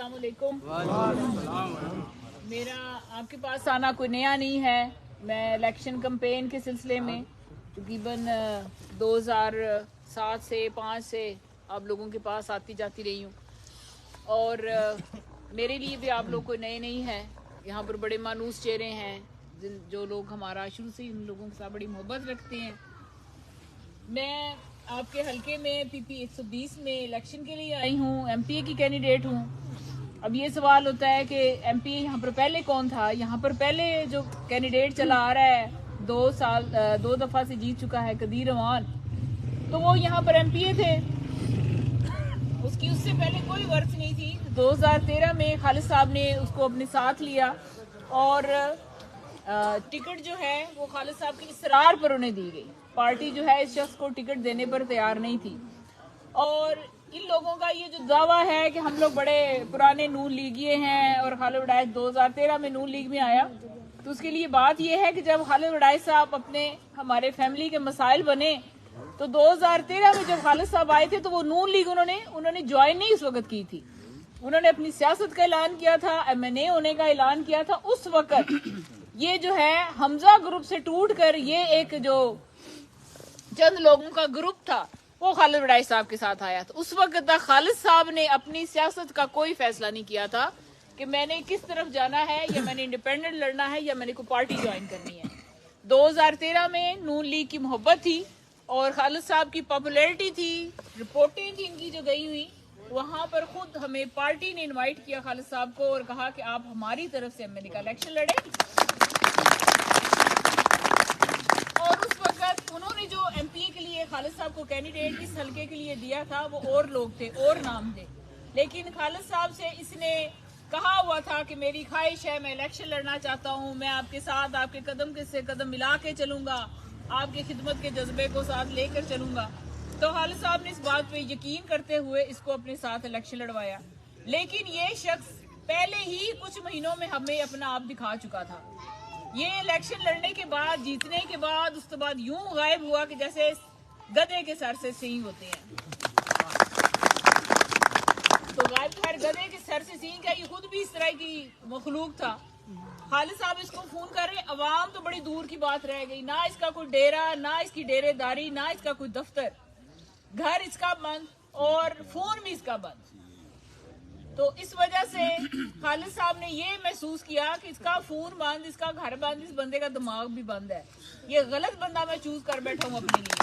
अस्सलाम वालेकुम। मेरा आपके पास आना कोई नया नहीं है। मैं इलेक्शन कैंपेन के सिलसिले में तकरीबन 2007 से 5 से आप लोगों के पास आती जाती रही हूँ और मेरे लिए भी आप लोग कोई नए नहीं हैं। यहाँ पर बड़े मानूस चेहरे हैं जो लोग हमारा शुरू से ही उन लोगों के साथ बड़ी मोहब्बत रखते हैं। मैं आपके हलके में पीपी 120 में इलेक्शन के लिए आई हूँ, एमपीए की कैंडिडेट हूँ। अब ये सवाल होता है कि एमपीए यहाँ पर पहले कौन था। यहाँ पर पहले जो कैंडिडेट चला आ रहा है 2 दफा से जीत चुका है, कदीर अमान, तो वो यहाँ पर एमपीए थे। उसकी उससे पहले कोई वर्थ नहीं थी। 2013 में खालिद साहब ने उसको अपने साथ लिया और टिकट जो है वो खालिद साहब के इसरार पर उन्हें दी गई। पार्टी जो है इस शख्स को टिकट देने पर तैयार नहीं थी। और इन लोगों का ये जो दावा है कि हम लोग बड़े पुराने नून लीगिए हैं और खालिद वड़ाइश 2013 में नून लीग में आया, तो उसके लिए बात यह है कि जब खालिद वड़ाइश साहब अपने हमारे फैमिली के मसाइल बने तो 2013 में जब खालिद साहब आए थे तो वो नून लीग उन्होंने ज्वाइन नहीं उस वक्त की थी। उन्होंने अपनी सियासत का ऐलान किया था, एमएनए होने का ऐलान किया था। उस वक्त ये जो है हमजा ग्रुप से टूट कर ये एक जो चंद लोगों का ग्रुप था वो खालिद वड़ाइश साहब के साथ आया था। उस वक्त तक खालिद साहब ने अपनी सियासत का कोई फैसला नहीं किया था कि मैंने किस तरफ जाना है या मैंने इंडिपेंडेंट लड़ना है या मैंने कोई पार्टी ज्वाइन करनी है। 2013 में नून लीग की मोहब्बत थी और खालिद साहब की पॉपुलैरिटी थी, रिपोर्टें थी इनकी जो गई हुई। वहां पर खुद हमें पार्टी ने इनवाइट किया खालिद साहब को और कहा कि आप हमारी तरफ से एमएनए का इलेक्शन लड़े। और उस वक्त उन्होंने जो एमपीए के लिए खालिद साहब को कैंडिडेट इस हलके के लिए दिया था वो और लोग थे और नाम थे, लेकिन खालिद साहब से इसने कहा हुआ था कि मेरी ख्वाहिश है, मैं इलेक्शन लड़ना चाहता हूँ, मैं आपके साथ आपके कदम से कदम मिला के चलूंगा, आपकी खिदमत के जज्बे को साथ लेकर चलूंगा। तो खालिद साहब ने इस बात पे यकीन करते हुए इसको अपने साथ इलेक्शन लड़वाया। लेकिन ये शख्स पहले ही कुछ महीनों में हमें अपना आप दिखा चुका था। ये इलेक्शन लड़ने के बाद, जीतने के बाद, उसके बाद यूं गायब हुआ कि जैसे गधे के सर से सींग होते हैं। तो गायब खैर गधे के सर से सींग है, ये खुद भी इस तरह की मखलूक था। खालिद साहब इसको फोन कर रहे, अवाम तो बड़ी दूर की बात रह गई, ना इसका कोई डेरा, ना इसकी डेरेदारी, ना इसका कोई दफ्तर, घर इसका बंद और फोन भी इसका बंद। तो इस वजह से खालिद साहब ने ये महसूस किया कि इसका फोन बंद, इसका घर बंद, इस बंदे का दिमाग भी बंद है, ये गलत बंदा मैं चूज कर बैठा हूँ अपने लिए।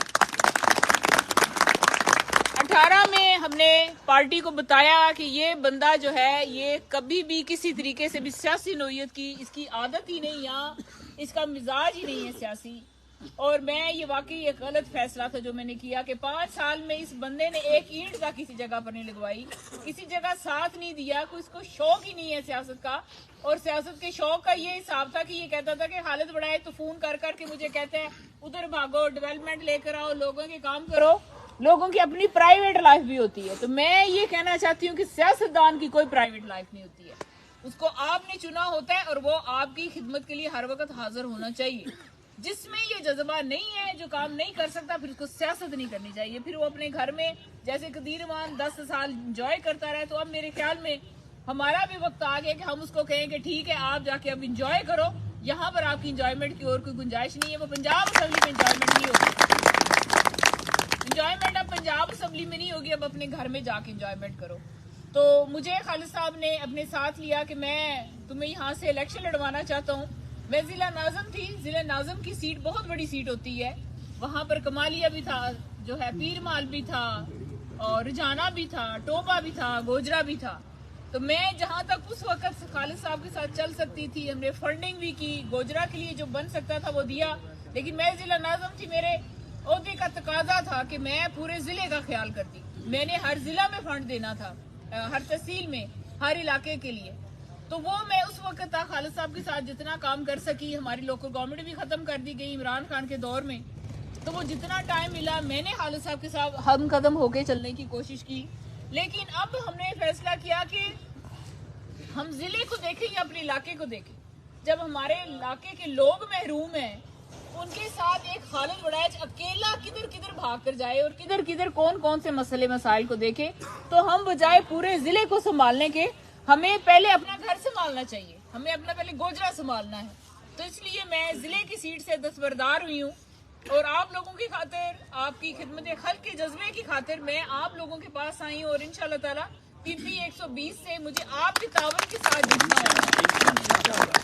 18 में हमने पार्टी को बताया कि ये बंदा जो है ये कभी भी किसी तरीके से भी सियासी नोयत की इसकी आदत ही नहीं, या इसका मिजाज ही नहीं है सियासी। और मैं ये वाकई एक गलत फैसला था जो मैंने किया कि 5 साल में इस बंदे ने एक ईंट का किसी जगह पर नहीं लगवाई, किसी जगह साथ नहीं दिया, कोई इसको शौक ही नहीं है सियासत का। और सियासत के शौक का ये हिसाब था कि ये कहता था कि खालिद वड़ाइश तो फोन कर करके मुझे कहते हैं उधर भागो, डेवलपमेंट लेकर आओ, लोगों के काम करो। लोगों की अपनी प्राइवेट लाइफ भी होती है। तो मैं ये कहना चाहती हूँ कि सियासतदान की कोई प्राइवेट लाइफ नहीं होती है, उसको आपने चुना होता है और वो आपकी खिदमत के लिए हर वक्त हाजिर होना चाहिए। जिसमें ये जज्बा नहीं है, जो काम नहीं कर सकता, फिर उसको सियासत नहीं करनी चाहिए। फिर वो अपने घर में जैसे कदीर अमान 10 साल इंजॉय करता रहे। तो अब मेरे ख्याल में हमारा भी वक्त आ गया कि हम उसको कहें कि ठीक है आप जाके अब इंजॉय करो, यहाँ पर आपकी इंजॉयमेंट की और कोई गुंजाइश नहीं है। वो पंजाब असेंबली में इंजॉयमेंट नहीं होगी, इंजॉयमेंट अब पंजाब असेंबली में नहीं होगी, अब अपने घर में जाके इंजॉयमेंट करो। तो मुझे खालिद साहब ने अपने साथ लिया कि मैं तुम्हें यहाँ से इलेक्शन लड़वाना चाहता हूँ। मैं जिला नाज़म थी, जिला नाज़म की सीट बहुत बड़ी सीट होती है, वहाँ पर कमालिया भी था, जो है पीर माल भी था और रुझाना भी था, टोपा भी था, गोजरा भी था। तो मैं जहाँ तक उस वक्त खालिद साहब के साथ चल सकती थी, हमने फंडिंग भी की, गोजरा के लिए जो बन सकता था वो दिया। लेकिन मैं जिला नाज़म थी, मेरे ओहदे का तकाजा था कि मैं पूरे जिले का ख्याल करती। मैंने हर जिला में फंड देना था, हर तहसील में, हर इलाके के लिए। तो वो मैं उस वक्त तक खालिद साहब के साथ जितना काम कर सकी, हमारी लोकल गवर्नमेंट भी खत्म कर दी गई इमरान खान के दौर में, तो वो जितना टाइम मिला मैंने खालिद साहब के साथ हम कदम होके चलने की कोशिश की। लेकिन अब हमने फैसला किया कि हम जिले को देखें या अपने इलाके को देखें। जब हमारे इलाके के लोग महरूम हैं, उनके साथ एक खालिद वड़ाइश अकेला किधर किधर भाग कर जाए और किधर किधर कौन कौन से मसले मसाइल को देखे, तो हम बजाय पूरे जिले को संभालने के हमें पहले अपना घर संभालना चाहिए, हमें अपना पहले गोजरा संभालना है। तो इसलिए मैं जिले की सीट से दस्तबरदार हुई हूँ और आप लोगों की खातिर, आपकी खिदमत खल्क के जज्बे की खातिर मैं आप लोगों के पास आई हूँ और इंशाल्लाह ताला PP 120 से मुझे आपकी तावन के साथ जीतना होगा।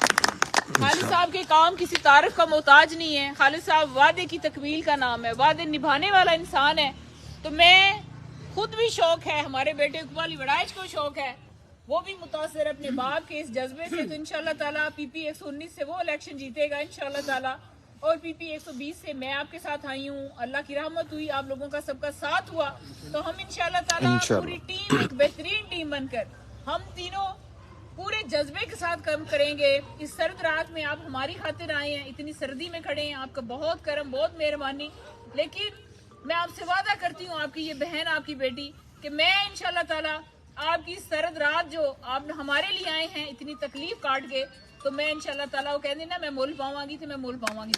खालिद साहब के काम किसी तारीफ का मोहताज नहीं है। खालिद साहब वादे की तकमील का नाम है, वादे निभाने वाला इंसान है। तो मैं खुद भी शौक है, हमारे बेटे इकबाल वड़ाइच को शौक है, वो भी मुतासिर अपने बाप के इस जज्बे से। तो इंशाल्लाह ताला PP 119 से वो इलेक्शन जीतेगा इंशाल्लाह ताला, और PP 120 से मैं आपके साथ आई हूँ। अल्लाह की रहमत हुई, आप लोगों का सबका साथ हुआ, तो हम इंशाल्लाह ताला पूरी टीम, एक बेहतरीन टीम बनकर हम तीनों पूरे जज्बे के साथ काम करेंगे। इस सर्द रात में आप हमारी खातिर आए हैं, इतनी सर्दी में खड़े हैं, आपका बहुत करम, बहुत मेहरबानी। लेकिन मैं आपसे वादा करती हूँ, आपकी ये बहन, आपकी बेटी, कि मैं इंशाल्लाह ताला आपकी सर्द रात जो आप हमारे लिए आए हैं इतनी तकलीफ काट के, तो मैं इंशाल्लाह ताला वो कहते ना मैं मुल पावांगी, तो मैं मुल पावांगी।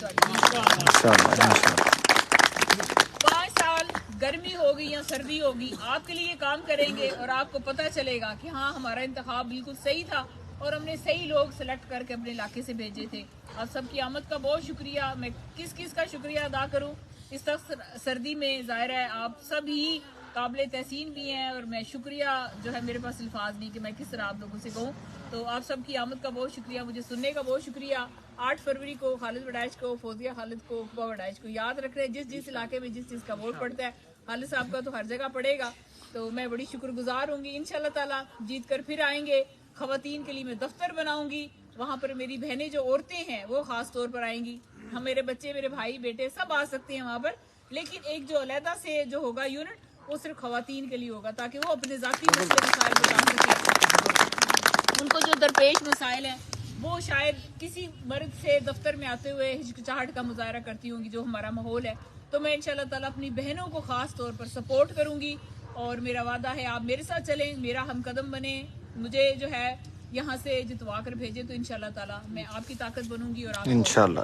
5 साल गर्मी होगी या सर्दी होगी, आपके लिए काम करेंगे और आपको पता चलेगा कि हाँ हमारा इंतखाब बिल्कुल सही था और हमने सही लोग सेलेक्ट करके अपने इलाके से भेजे थे। आप सबकी आमद का बहुत शुक्रिया। मैं किस किस का शुक्रिया अदा करूँ इस तक सर्दी में? ज़ाहिर है आप सब ही काबिल तहसीन भी हैं और मैं शुक्रिया जो है मेरे पास अल्फाज नहीं कि मैं किस तरह आप लोगों से कहूँ। तो आप सबकी आमद का बहुत शुक्रिया, मुझे सुनने का बहुत शुक्रिया। 8 फरवरी को खालिद वड़ाइच को, फौजिया खालिद को, उकबा वड़ाइच को याद रख रहे हैं। जिस जिस इलाके में जिस चीज़ का वोट पड़ता है, खालिद साहब का तो हर जगह पड़ेगा। तो मैं बड़ी शुक्रगुजार होंगी। इंशाल्लाह ताला जीत कर फिर आएंगे। खवातीन के लिए मैं दफ्तर बनाऊंगी, वहाँ पर मेरी बहनें जो औरतें हैं वो खास तौर पर आएंगी। हम, मेरे बच्चे, मेरे भाई बेटे सब आ सकते हैं वहाँ पर, लेकिन एक जो अलहदा से जो होगा यूनिट वो सिर्फ खवातीन के लिए होगा, ताकि वो अपने ज़ाती मसले मसाइल बता सकें। उनको जो दरपेश मसाइल हैं वो शायद किसी मर्द से दफ्तर में आते हुए हिचकिचाहट का मुजाहरा करती होंगी, जो हमारा माहौल है। तो मैं इंशाल्लाह ताला अपनी बहनों को खास तौर पर सपोर्ट करूंगी और मेरा वादा है आप मेरे साथ चलें, मेरा हमकदम बने, मुझे जो है यहाँ से जितवा कर भेजे, तो इंशाल्लाह ताला मैं आपकी ताकत बनूंगी और आपको इंशाल्लाह।